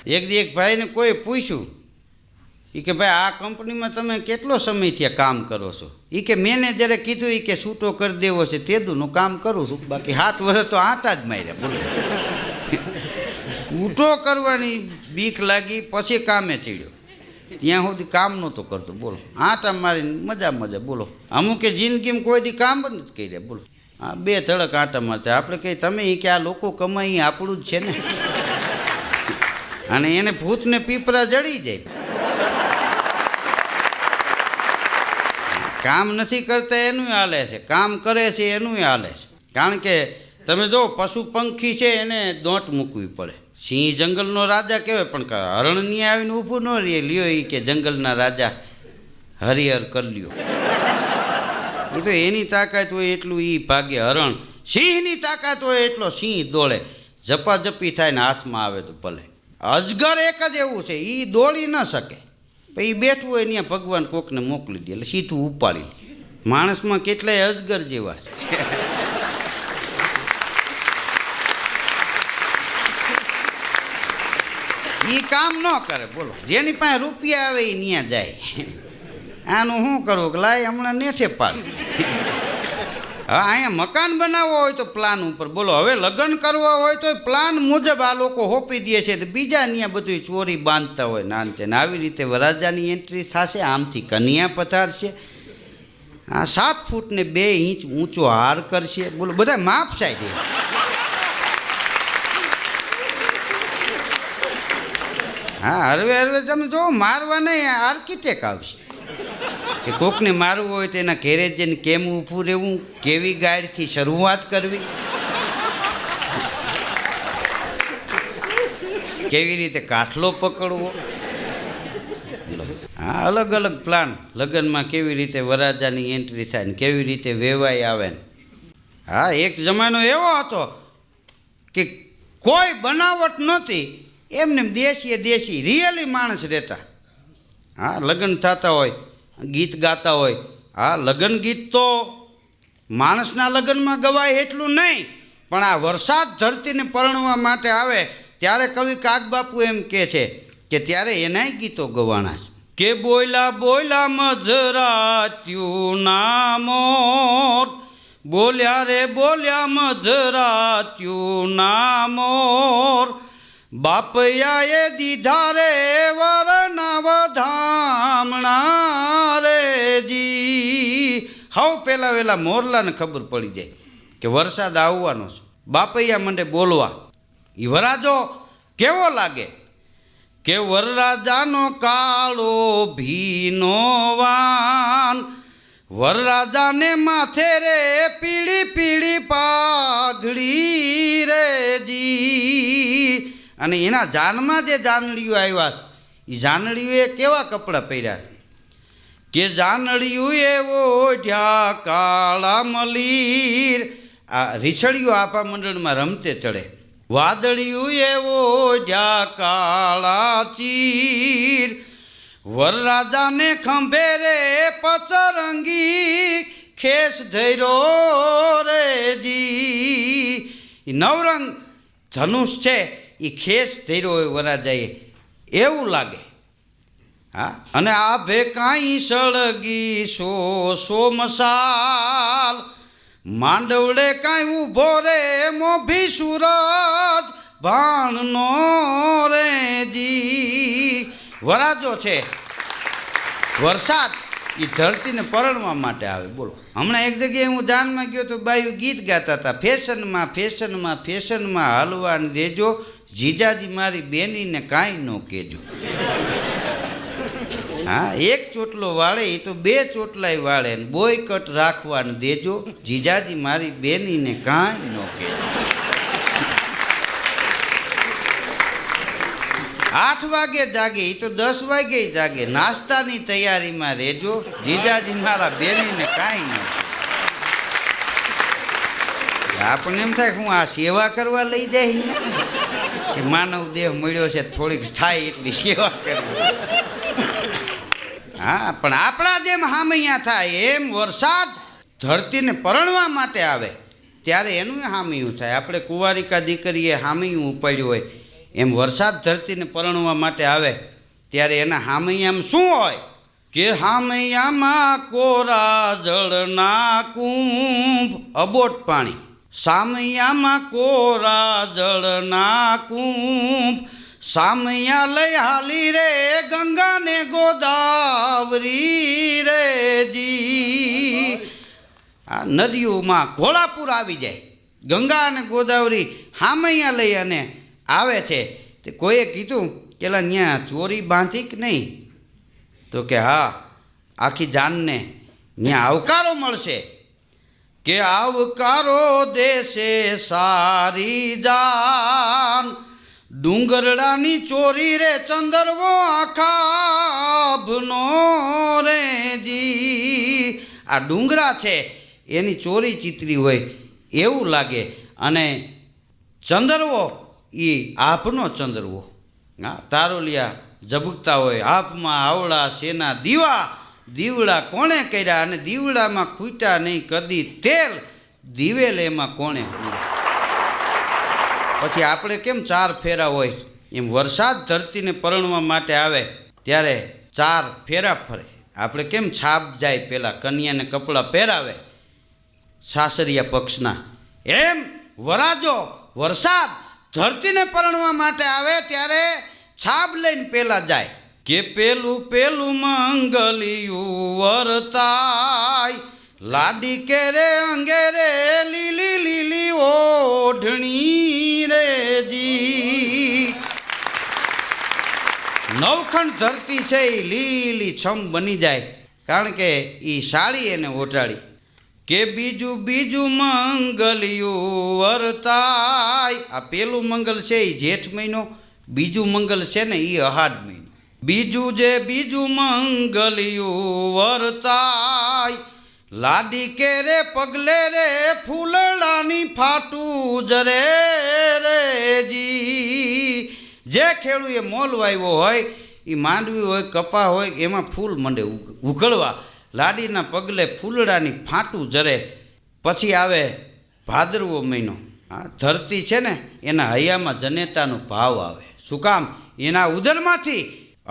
એક દી એક ભાઈને કોઈ પૂછ્યું એ કે ભાઈ આ કંપનીમાં તમે કેટલો સમયથી કામ કરો છો? એ કે મેનેજરે કીધું એ કે છૂટો કરી દેવો છે તેદુનું કામ કરું છું, બાકી 7 વર્ષ તો આંટા જ માર્યા. બોલો, છૂટો કરવાની બીક લાગી પછી કામે ચડ્યો, ત્યાં સુધી કામ નહોતો કરતો. બોલો, આંટા મારીને મજા. બોલો, અમુકે જિંદગીમાં કોઈ દી કામ જ નથી કર્યા. બોલો, હા 2 ધડક આંટા મારતા. આપણે કહીએ તમે એ કે આ લોકો કમાઈ આપણું જ છે ને, અને એને ભૂતને પીપરા જડી જાય. કામ નથી કરતા એનું હાલે છે, કામ કરે છે એનું હાલે છે. કારણ કે તમે જો પશુ પંખી છે એને દોંટ મૂકવી પડે. સિંહ જંગલનો રાજા કહેવાય, પણ હરણની આવીને ઊભું ન રહે. લ્યો એ કે જંગલના રાજા હરિહર કરી લ્યો. એ તો એની તાકાત હોય એટલું એ ભાગે હરણ, સિંહની તાકાત હોય એટલો સિંહ દોડે. ઝપાઝપી થાય ને હાથમાં આવે તો ભલે. અજગર એક જ એવું છે, એ દોડી ન શકે, પણ એ બેઠું હોય ત્યાં ભગવાન કોકને મોકલી દે એટલે સીધું ઉપાડી લે. માણસમાં કેટલાય અજગર જેવા છે. એ કામ ન કરે. બોલો, જેની પાસે રૂપિયા આવે એ ત્યાં જાય. આનું શું કરવું કે લાય હમણાં નેઠે પાડ. હવે અહીંયા મકાન બનાવવો હોય તો પ્લાન ઉપર. બોલો, હવે લગ્ન કરવા હોય તો પ્લાન મુજબ આ લોકો હોપી દે છે, તો બીજા ત્યાં બધું ચોરી બાંધતા હોય નાનતે. આવી રીતે વરરાજાની એન્ટ્રી થશે, આમથી કન્યા પધારશે, આ 7 ફૂટ ને 2 ઇંચ ઊંચો હાર કરશે. બોલો, બધા માપ સાઈડ. હા, હરવે તમે જો મારવા નહીં, આર્કિટેક્ટ આવશે કે કોકને મારવું હોય તો એના ઘેરે જઈને કેમ ઊભું રહેવું, કેવી ગાડીથી શરૂઆત કરવી, કેવી રીતે કાઠલો પકડવો. હા, અલગ અલગ પ્લાન. લગ્નમાં કેવી રીતે વરરાજાની એન્ટ્રી થાય ને કેવી રીતે વેવાઈ આવે ને. હા, એક જમાનો એવો હતો કે કોઈ બનાવટ નહોતી, એમને દેશી રિયલી માણસ રહેતા. હા, લગ્ન થતા હોય, ગીત ગાતા હોય. હા, લગ્ન ગીત તો માણસના લગ્નમાં ગવાય એટલું નહીં, પણ આ વરસાદ ધરતીને પરણવા માટે આવે ત્યારે કવિ કાગબાપુ એમ કહે છે કે ત્યારે એનાય ગીતો ગવાણા છે કે બોયલા મધરાત્યું ના મોર, બોલ્યા રે બોલ્યા મધરાત્યું ના મોર, બાપયાએ દીધા રે વરના વધામણા રે જી. હવે પેલા વેલા મોરલાને ખબર પડી જાય કે વરસાદ આવવાનો છે. બાપૈયા મંડે બોલવા. એ વરાજો કેવો લાગે કે વરરાજાનો કાળો ભીનો વાન, વરરાજાને માથે રે પીળી પીળી પાઘડી રે જી. અને એના જાનમાં જે જાનડીઓ આવ્યા છે, એ જાનડીઓએ કેવા કપડાં પહેર્યા કે જાનડીઓએ ઓઢ્યા કાળા મલીર. આ રીછડીઓ આપા મંડળમાં રમતે ચડે. વાદળીઓએ ઓઢ્યા કાળા ચીર, વરરાજાને ખંભે રે પચરંગી ખેસ ધૈરો રે જી. એ નવરંગ ધનુષ છે, એ ખેસ ધૈરો હોય વરરાજાએ, એવું લાગે. હા, અને આભે કાંઈ સળગી સો મસાલ, માંડવડે કાંઈ ઊભો રે મોભી સૂરજ ભાણનો રે જી. વરાજો છે, વરસાદ એ ધરતીને પરણવા માટે આવે. બોલો, હમણાં એક જગ્યાએ હું જાનમાં ગયો તો બાયું ગીત ગાતા હતા, ફેશનમાં હાલવાને દેજો, જીજાજી મારી બેનીને કાંઈ ન કહેજો. હા, એક ચોટલો વાળે એ તો 2 ચોટલાય વાળે, બોયકટ રાખવાને દેજો, જીજાજી મારી બેનીને કાંઈ ન કહેજો. 8 વાગે જાગે એ તો 10 વાગે જાગે, નાસ્તાની તૈયારીમાં રહેજો, જીજાજી મારા બેનીને કાંઈ ન. આપણને એમ થાય હું આ સેવા કરવા લઈ જાય કે માનવ દેહ મળ્યો છે, થોડીક થાય એટલી સેવા કરવી. હા, પણ આપણા જેમ હામૈયા થાય એમ વરસાદ ધરતીને પરણવા માટે આવે ત્યારે એનું હામૈયું થાય. આપણે કુંવારિકા દીકરીએ હામૈયું ઉપાડ્યું હોય એમ વરસાદ ધરતીને પરણવા માટે આવે ત્યારે એના હામૈયામાં શું હોય કે હામૈયામાં કોરા જળના કુંભ અબોટ પાણી, સામૈયામાં કોરા જળના કુંભ, સામૈયા લઈ હાલી રે ગંગાને ગોદાવરી રે જી. આ નદીઓમાં ઘોડાપુર આવી જાય, ગંગા અને ગોદાવરી હામૈયા લઈ અને આવે છે. તે કોઈએ કીધું કે ત્યાં ચોરી બાંધી કે નહીં? તો કે હા, આખી જાનને ત્યાં આવકારો મળશે કે આવકારો દેશે સારી જાન, ડુંગરડાની ચોરી રે ચંદરવો આખાભનો રે જી. આ ડુંગરા છે એની ચોરી ચિતરી હોય એવું લાગે, અને ચંદરવો એ આભનો ચંદરવો. હા, તારોલિયા ઝબકતા હોય, આભમાં આવડા શેના દીવા, દીવડા કોણે કર્યા, અને દીવડામાં ખૂટ્યા નહીં કદી તેલ, દિવેલ એમાં કોણે. પછી આપણે કેમ 4 ફેરા હોય એમ વરસાદ ધરતીને પરણવા માટે આવે ત્યારે 4 ફેરા ફરે. આપણે કેમ છાપ જાય, પહેલાં કન્યાને કપડાં પહેરાવે સાસરિયા પક્ષના, એમ વરાજો વરસાદ ધરતીને પરણવા માટે આવે ત્યારે છાપ લઈને પહેલાં જાય કે પેલું પેલું મંગલિયું વરતાય, લાડી કે રે અંગે રે લીલી લીલી ઓઢણી રે જી. નવખંડ ધરતી છે એ લીલી છમ બની જાય, કારણ કે એ સાડી એને ઓઢાડી. કે બીજું બીજું મંગલિયું વરતાય, આ પેલું મંગલ છે એ જેઠ મહિનો, બીજું મંગલ છે ને એ અહાડ મહિનો. બીજું જે બીજું મંગલિયું વરતાય, લાડી કે રે પગલે રે ફૂલડાની ફાટું જરે રે જી. જે ખેડૂએ મોલ વાવ્યો હોય એ માંડવી હોય કપા હોય એમાં ફૂલ મંડે ઉઘડવા, લાડીના પગલે ફૂલડાની ફાટું જરે. પછી આવે ભાદરવો મહિનો. આ ધરતી છે ને એના હૈયામાં જનેતાનો ભાવ આવે. શું કામ? એના ઉદરમાંથી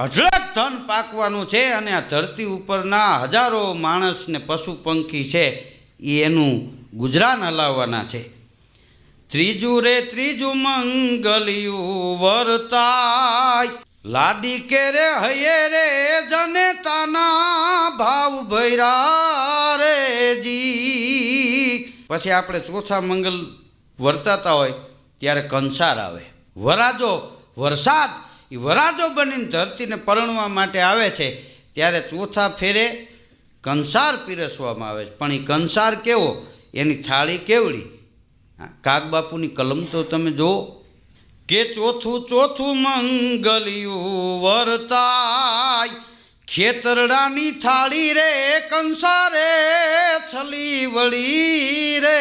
અઢળક ધન પાકવાનું છે, અને આ ધરતી ઉપરના હજારો માણસને પશુ પંખી છે એ એનું ગુજરાન હલાવવાના છે. ત્રીજું રે ત્રીજું મંગલિયું વરતાય, લાડી કે રે હૈયે રે જનેતાના ભાવ ભૈરા રે જી. પછી આપણે ચોથા મંગલ વર્તાતા હોય ત્યારે કંસાર આવે. વરાજો વરસાદ એ વરાજો બનીને ધરતીને પરણવા માટે આવે છે ત્યારે ચોથા ફેરે કંસાર પીરસવામાં આવે છે. પણ એ કંસાર કેવો, એની થાળી કેવડી. કાગબાપુની કલમ તો તમે જુઓ કે ચોથું ચોથું મંગલિયું વરતાય, ખેતરડાની થાળી રે કંસારે છલી વળી રે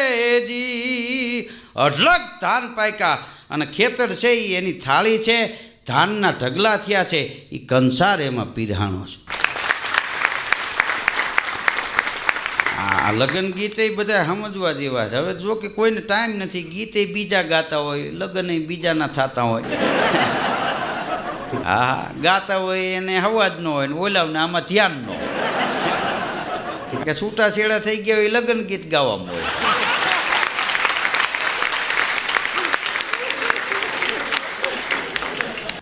જી. અઢળક ધાન પાક્યા અને ખેતર છે એ એની થાળી છે, ધાનના ઢગલા થયા છે, એ કંસાર એમાં પીરહાણો છે. આ લગ્ન ગીતે બધા સમજવા જેવા છે. હવે જો કે કોઈને ટાઈમ નથી, ગીતે બીજા ગાતા હોય, લગ્ન બીજાના થતા હોય. હા, ગાતા હોય એને અવાજ ન હોય ને ઓલાવને આમાં ધ્યાન ન હોય, કે છૂટા છેડા થઈ ગયા હોય લગ્ન ગીત ગાવામાં હોય.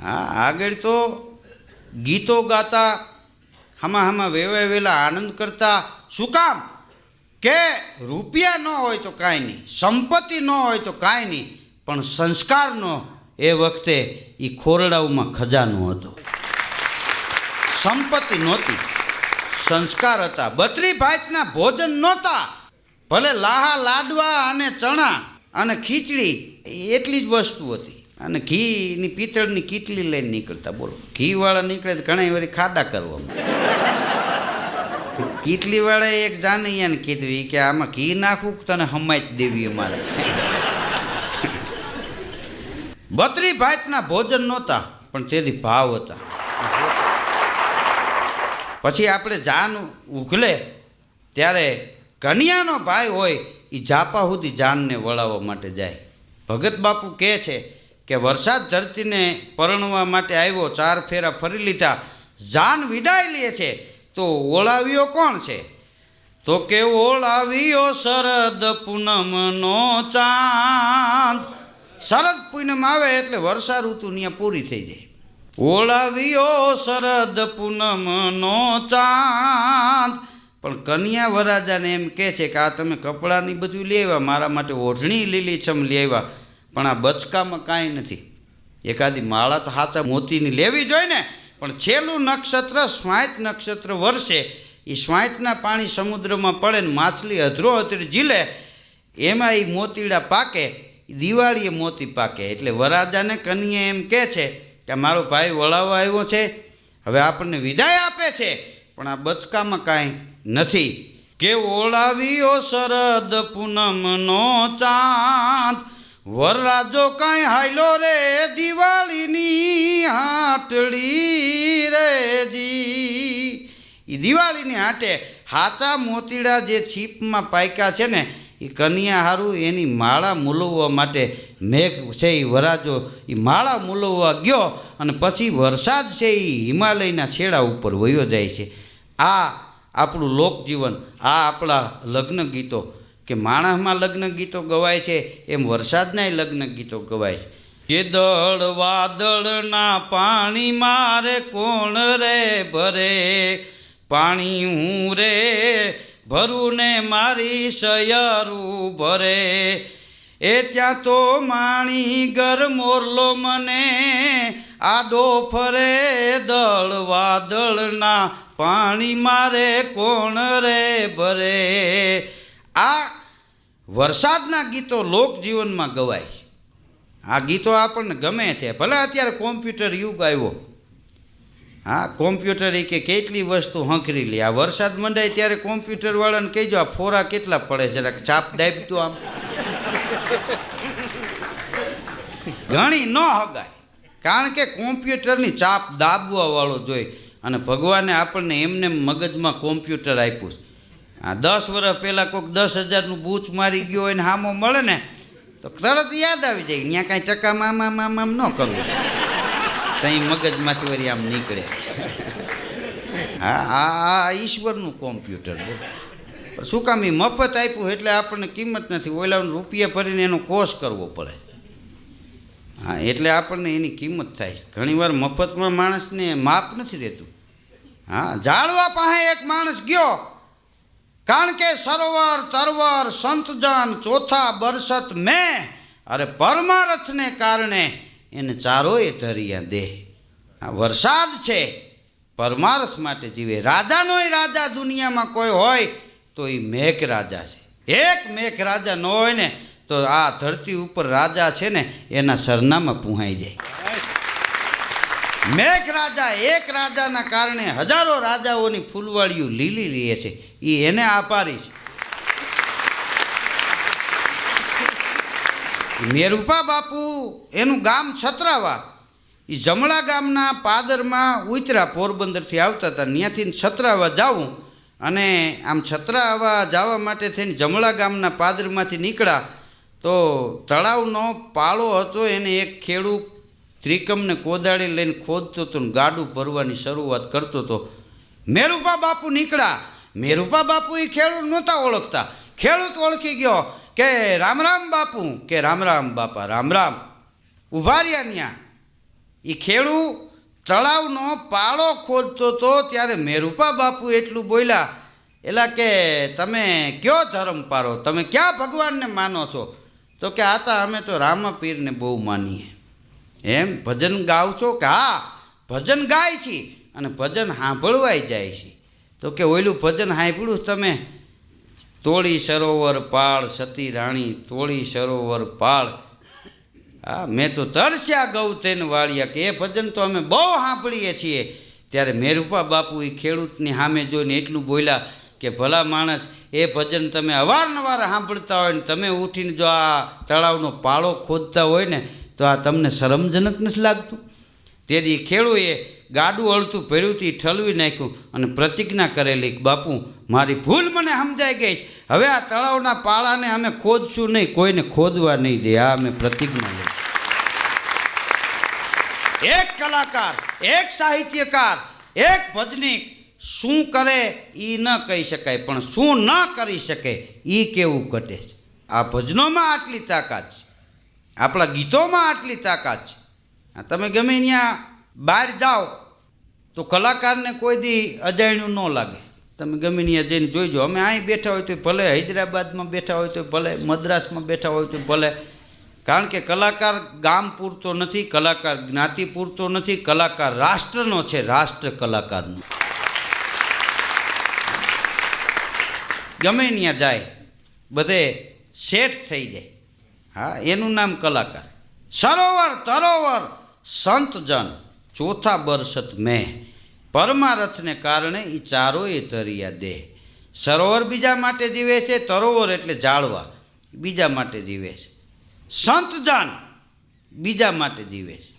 હા, આગળ તો ગીતો ગાતા, હામાં વેલા આનંદ કરતા. શું કામ? કે રૂપિયા ન હોય તો કાંઈ નહીં, સંપત્તિ ન હોય તો કાંઈ નહીં, પણ સંસ્કારનો એ વખતે એ ખોરડાઓમાં ખજાનો હતો. સંપત્તિ નહોતી, સંસ્કાર હતા. 32 ભાતના ભોજન નહોતા, ભલે લાહા લાડવા અને ચણા અને ખીચડી એટલી જ વસ્તુ હતી, અને ઘીની પિત્તળની કીટલી લઈને નીકળતા. બોલો, ઘીવાળા નીકળે તો ઘણા વારી ખાડા કરવામાં. કીટલીવાળાએ એક જાનૈયાને કીધું કે આમાં ઘી નાખવું તને હમાઈ જ દેવી અમારે. 32 ભાતના ભોજન નહોતા, પણ તેથી ભાવ હતા. પછી આપણે જાન ઉઘલે ત્યારે કન્યાનો ભાઈ હોય એ જાપા સુધી જાનને વળાવવા માટે જાય. ભગત બાપુ કહે છે કે વરસાદ ધરતીને પરણવા માટે આવ્યો, 4 ફેરા ફરી લીધા, જાન વિદાય લે છે, તો ઓળાવ્યો કોણ છે? તો કે ઓળાવ્યો શરદ પૂનમનો ચાંદ. શરદ પૂનમ આવે એટલે વર્ષા ઋતુ ત્યાં પૂરી થઈ જાય. ઓળાવ્યો શરદ પૂનમનો ચાંદ. પણ કન્યા વરાજાને એમ કહે છે કે આ તમે કપડાની બધું લેવા, મારા માટે ઓઢણી લીલીછમ લેવા, પણ આ બચકામાં કાંઈ નથી. એકાદી માળા તો સાચા મોતીની લેવી જોઈએ ને. પણ છેલ્લું નક્ષત્ર સ્વાંત નક્ષત્ર વર્ષે, એ સ્વાંતના પાણી સમુદ્રમાં પડે ને માછલી અધરો અધરી ઝીલે, એમાં એ મોતીડા પાકે, દિવાળીએ મોતી પાકે. એટલે વરાજાને કન્યા એમ કહે છે કે મારો ભાઈ વળાવવા આવ્યો છે, હવે આપણને વિદાય આપે છે, પણ આ બચકામાં કાંઈ નથી. કે ઓળાવ્યો શરદ પૂનમનો ચાંદ, વરરાજો કાંઈ હાયલો રે દિવાળીની હાટડી રેજી. એ દિવાળીની હાટે હાચા મોતીડા જે છીપમાં પાક્યા છે ને, એ કન્યા હારું એની માળા મૂલવવા માટે મેઘ છે એ વરાજો એ માળા મૂલવવા ગયો, અને પછી વરસાદ છે એ હિમાલયના છેડા ઉપર વયો જાય છે. આ આપણું લોકજીવન, આ આપણા લગ્ન ગીતો, કે માણસમાં લગ્ન ગીતો ગવાય છે એમ વરસાદનાય લગ્ન ગીતો ગવાય છે. કે દળ વાદળના પાણી મારે કોણ રે ભરે, પાણી હું રે ભરું ને મારી સયરું ભરે. એ ત્યાં તો માણી ગર મોરલો મને આડો ફરે, દળ વાદળના પાણી મારે કોણ રે ભરે. આ વરસાદના ગીતો લોકજીવનમાં ગવાય છે. આ ગીતો આપણને ગમે છે. ભલે અત્યારે કોમ્પ્યુટર યુગ આવ્યો, હા કોમ્પ્યુટર એ કે કેટલી વસ્તુ હંકરી લે. આ વરસાદ મંડાય ત્યારે કોમ્પ્યુટરવાળાને કહેજો આ ફોરા કેટલા પડે, જરાક ચાપ દાબતું આમ ઘણી ન હગાય, કારણ કે કોમ્પ્યુટરની ચાપ દાબવાવાળો જોઈ. અને ભગવાને આપણને એમને મગજમાં કોમ્પ્યુટર આપ્યું. આ 10 વર્ષ પહેલાં કોઈક 10,000નું બૂચ મારી ગયો હોય ને હામો મળે ને તો તરત યાદ આવી જાય, ત્યાં કાંઈ ટકા મામ ન કરવું, ત્યાં મગજમાંથી વળી આમ નીકળે. હા આ ઈશ્વરનું કોમ્પ્યુટર. શું કામ એ મફત આપ્યું એટલે આપણને કિંમત નથી, ઓલાનું રૂપિયા ભરીને એનો કોર્સ કરવો પડે. હા એટલે આપણને એની કિંમત થાય. ઘણીવાર મફતમાં માણસને માપ નથી રહેતું. હા જાળવા પાસે એક માણસ ગયો, કારણ કે સરોવર તરવર સંતજન ચોથા બરસત મેં, અરે પરમારથને કારણે એને ચારોય ધર્યા દેહ. આ વરસાદ છે પરમાર્થ માટે જીવે. રાજાનોય રાજા દુનિયામાં કોઈ હોય તો એ મેઘ રાજા છે. એક મેઘ રાજા ન હોય ને તો આ ધરતી ઉપર રાજા છે ને એના સરનામાં પૂહાઈ જાય. મેઘ રાજા એક રાજાના કારણે હજારો રાજાઓની ફૂલવાળીઓ લીલી લે છે. એ એને આભારી છે. મેરુપા બાપુ એનું ગામ છત્રાવા, એ જમણા ગામના પાદરમાં ઉતરા, પોરબંદરથી આવતા હતા, ત્યાંથી છત્રાવા જાવું, અને આમ છત્રાવા જવા માટે થઈને જમણા ગામના પાદરમાંથી નીકળ્યા તો તળાવનો પાળો હતો, એને એક ખેડૂત ત્રિકમને કોદાળી લઈને ખોદતો હતો ને ગાડું ભરવાની શરૂઆત કરતો હતો. મેરુપા બાપુ નીકળ્યા. મેરુપા બાપુ એ ખેડૂત નહોતા ઓળખતા. ખેડૂત ઓળખી ગયો કે રામ રામ બાપુ, કે રામ રામ બાપા, રામ રામ. ઊભા રહ્યા ત્યાં. એ ખેડૂત તળાવનો પાળો ખોદતો હતો ત્યારે મેરુપા બાપુ એટલું બોલ્યા, એલા કે તમે કયો ધર્મ પારો, તમે ક્યાં ભગવાનને માનો છો? તો કે આતા અમે તો રામાપીરને બહુ માનીએ. એમ ભજન ગાવ છો? કે હા ભજન ગાય છે અને ભજન સાંભળવાય જાય છે. તો કે ઓયલું ભજન સાંભળ્યું તમે? તોળી સરોવર પાળ સતી રાણી, તોળી સરોવર પાળ. હા મેં તો તરસ્યા ગૌ તેને વાળ્યા. કે એ ભજન તો અમે બહુ સાંભળીએ છીએ. ત્યારે મેરુપા બાપુ એ ખેડૂતની સામે જોઈને એટલું બોલ્યા કે ભલા માણસ, એ ભજન તમે અવારનવાર સાંભળતા હોય ને તમે ઉઠીને જો આ તળાવનો પાળો ખોદતા હોય ને તો આ તમને શરમજનક નથી લાગતું? તેથી ખેડૂએ ગાડું અળતું ભર્યું હતું, ઠલવી નાખ્યું અને પ્રતિજ્ઞા કરેલી, બાપુ મારી ભૂલ મને સમજાઈ ગઈ, હવે આ તળાવના પાળાને અમે ખોદશું નહીં, કોઈને ખોદવા નહીં દે. આ અમે પ્રતિજ્ઞા લઈ. એક કલાકાર, એક સાહિત્યકાર, એક ભજનીક શું કરે એ ન કહી શકાય, પણ શું ન કરી શકે એ કેવું ઘટે છે. આ ભજનોમાં આટલી તાકાત છે, આપણા ગીતોમાં આટલી તાકાત છે. તમે ગમે ત્યાં બહાર જાઓ તો કલાકારને કોઈ દી અજાણ્યું ન લાગે. તમે ગમે ત્યાં જઈને જોઈજો. અમે અહીં બેઠા હોય તો ભલે, હૈદરાબાદમાં બેઠા હોય તો ભલે, મદ્રાસમાં બેઠા હોય તો ભલે, કારણ કે કલાકાર ગામ પૂરતો નથી, કલાકાર જ્ઞાતિ પૂરતો નથી, કલાકાર રાષ્ટ્રનો છે, રાષ્ટ્ર કલાકારનો. ગમે ત્યાં જાય બધે શેઠ થઈ જાય. હા, એનું નામ કલાકાર. સરોવર તરોવર સંતજન ચોથા બરસત મેં, પરમારથને કારણે એ ચારોએ તરિયા દેહ. સરોવર બીજા માટે જીવે છે, તરોવર એટલે જાળવા બીજા માટે જીવે છે, સંતજન બીજા માટે જીવે છે.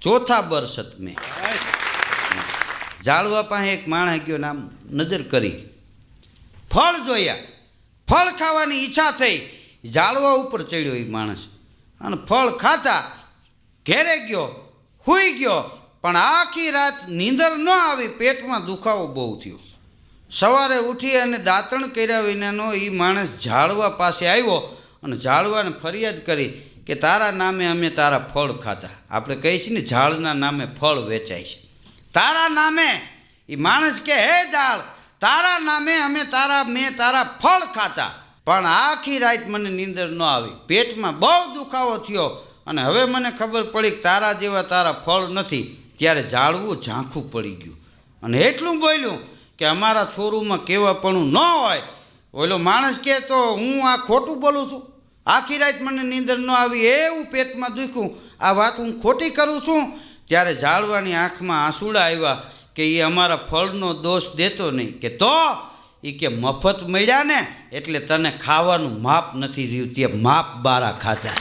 ચોથા બરસત મેં. જાળવા પાસે એક માણસ ગયો, નામ નજર કરી, ફળ જોયા, ફળ ખાવાની ઈચ્છા થઈ, જાળવા ઉપર ચડ્યો એ માણસ અને ફળ ખાતા ઘેરે ગયો, સૂઈ ગયો, પણ આખી રાત નીંદર ન આવી, પેટમાં દુખાવો બહુ થયો. સવારે ઉઠી અને દાંતણ કર્યા વિનાનો એ માણસ ઝાડવા પાસે આવ્યો અને ઝાડવાને ફરિયાદ કરી કે તારા નામે અમે તારા ફળ ખાતા. આપણે કહીએ છીએ ને ઝાડના નામે ફળ વેચાય છે. તારા નામે એ માણસ કે હે ઝાડ, તારા નામે મેં તારા ફળ ખાતા, પણ આખી રાત મને નીંદર ન આવી, પેટમાં બહુ દુખાવો થયો અને હવે મને ખબર પડી કે તારા જેવા તારા ફળ નથી. ત્યારે ઝાડવું ઝાંખું પડી ગયું અને એટલું બોલ્યું કે અમારા છોરુમાં કેવાપણું ન હોય. ઓલો માણસ કહે તો હું આ ખોટું બોલું છું? આખી રાત મને નીંદર ન આવી, એવું પેટમાં દુખ્યું, આ વાત હું ખોટી કરું છું? ત્યારે ઝાડવાની આંખમાં આંસુડા આવ્યા કે એ અમારા ફળનો દોષ દેતો નહીં, કે તો એ કે મફત મળ્યા ને એટલે તને ખાવાનું માપ નથી રહ્યું, તે માપ બારા ખાધા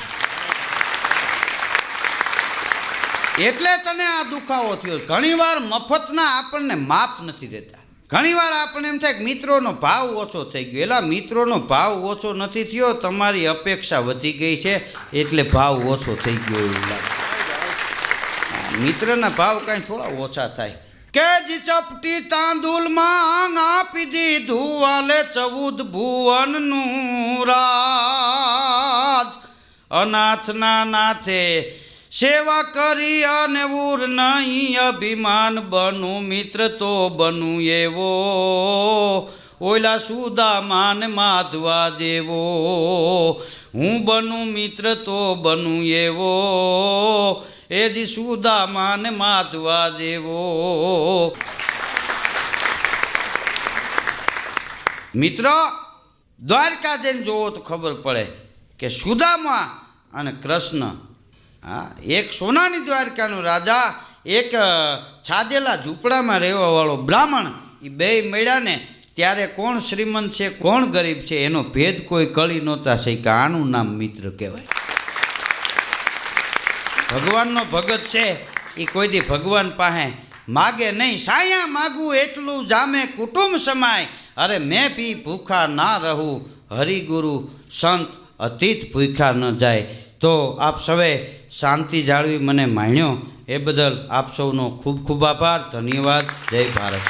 એટલે તને આ દુખાવો થયો. ઘણીવાર મફતના આપણને માપ નથી રહેતા. ઘણીવાર આપણને એમ થાય કે મિત્રોનો ભાવ ઓછો થઈ ગયો. એલા, મિત્રોનો ભાવ ઓછો નથી થયો, તમારી અપેક્ષા વધી ગઈ છે એટલે ભાવ ઓછો થઈ ગયો એવું લાગે. મિત્રના ભાવ કાંઈ થોડા ઓછા થાય. કે જ ચપટી તાંદુલમાં આપી દીધું વાલે 14 ભુવનનું રાજ, અનાથના નાથે સેવા કરી અને ઉર નહીં અભિમાન બનું, મિત્ર તો બનું એવો ઓલા સુદામાન માધવા દેવો. હું બનું મિત્ર તો બનું એવો એ જી સુદામાન માધવા દેવો. મિત્રો, દ્વારકા જઈને જોવો તો ખબર પડે કે સુદામા અને કૃષ્ણ, હા, એક સોનાની દ્વારકાનો રાજા, એક છાજેલા ઝૂંપડામાં રહેવાવાળો બ્રાહ્મણ, એ બે મળ્યા ને ત્યારે કોણ શ્રીમંત છે કોણ ગરીબ છે એનો ભેદ કોઈ કળી નહોતા શક્યા. આનું નામ મિત્ર કહેવાય. ભગવાનનો ભગત છે એ કોઈ દી ભગવાન પાસે માગે નહીં, સાયા માગું એટલું જામે કુટુંબ સમાય, અરે મેં બી ભૂખા ના રહું, હરિગુરુ સંત અતીત ભૂખા ન જાય. તો આપ સૌએ શાંતિ જાળવી મને માણ્યો એ બદલ આપ સૌનો ખૂબ ખૂબ આભાર. ધન્યવાદ. જય ભારત.